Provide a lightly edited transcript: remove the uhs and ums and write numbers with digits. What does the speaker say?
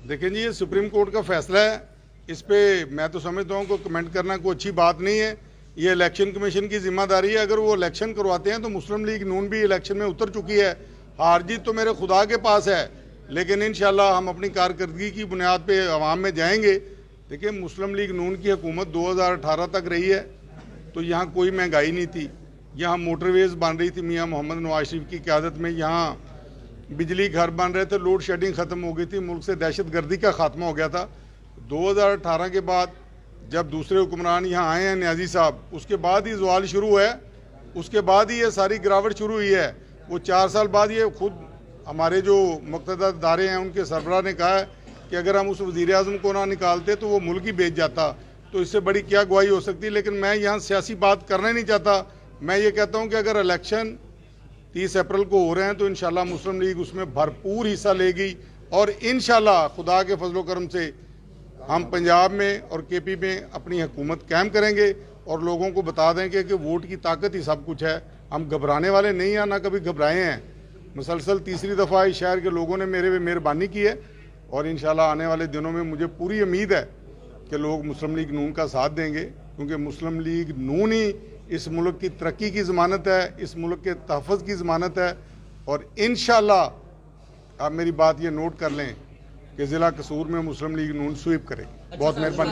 देखें जी, ये supreme court का फैसला है। इस पे मैं तो समझता हूँ को कमेंट करना कोई अच्छी बात नहीं है। ये इलेक्शन कमीशन की जिम्मेदारी है। अगर वो इलेक्शन करवाते हैं तो मुस्लिम लीग नून भी इलेक्शन में उतर चुकी है। हार जीत तो मेरे खुदा के पास है, लेकिन इंशाल्लाह हम अपनी कारकर्दगी की बुनियाद पे अवाम में जाएंगे। देखिए, मुस्लिम लीग नून की हुकूमत 2018 तक रही है, तो यहाँ कोई महंगाई नहीं थी। यहाँ मोटरवेज बन रही थी मियाँ मोहम्मद नवाज शरीफ की क़यादत में। यहाँ बिजली घर बन रहे थे, लोड शेडिंग ख़त्म हो गई थी, मुल्क से दहशत गर्दी का खात्मा हो गया था। 2018 के बाद जब दूसरे हुक्मरान यहाँ आए हैं, न्याजी साहब, उसके बाद ही ज़वाल शुरू है, उसके बाद ही ये सारी गिरावट शुरू हुई है। वो 4 साल बाद ये खुद हमारे जो मुक़्तदा इदारे हैं उनके सरबराह ने कहा है कि अगर हम उस वज़ीर-ए-आज़म को ना निकालते तो वो मुल्क ही बेच जाता। तो इससे बड़ी क्या गवाही हो सकती है। लेकिन मैं यहाँ सियासी बात करना ही नहीं चाहता। मैं ये कहता हूँ कि अगर इलेक्शन 30 अप्रैल को हो रहे हैं तो इंशाल्लाह मुस्लिम लीग उसमें भरपूर हिस्सा लेगी और इंशाल्लाह खुदा के फजलो करम से हम पंजाब में और केपी में अपनी हुकूमत कायम करेंगे और लोगों को बता देंगे कि वोट की ताकत ही सब कुछ है। हम घबराने वाले नहीं हैं, ना कभी घबराए हैं। मुसलसल तीसरी दफ़ा इस शहर के लोगों ने मेरे पे मेहरबानी की है और इंशाल्लाह आने वाले दिनों में मुझे पूरी उम्मीद है कि लोग मुस्लिम लीग नून का साथ देंगे, क्योंकि मुस्लिम लीग नून ही इस मुल्क की तरक्की की ज़मानत है, इस मुल्क के तहफ़्फ़ुज़ की ज़मानत है। और इंशाल्लाह आप मेरी बात ये नोट कर लें कि ज़िला कसूर में मुस्लिम लीग नून स्वीप करेगी। बहुत मेहरबानी।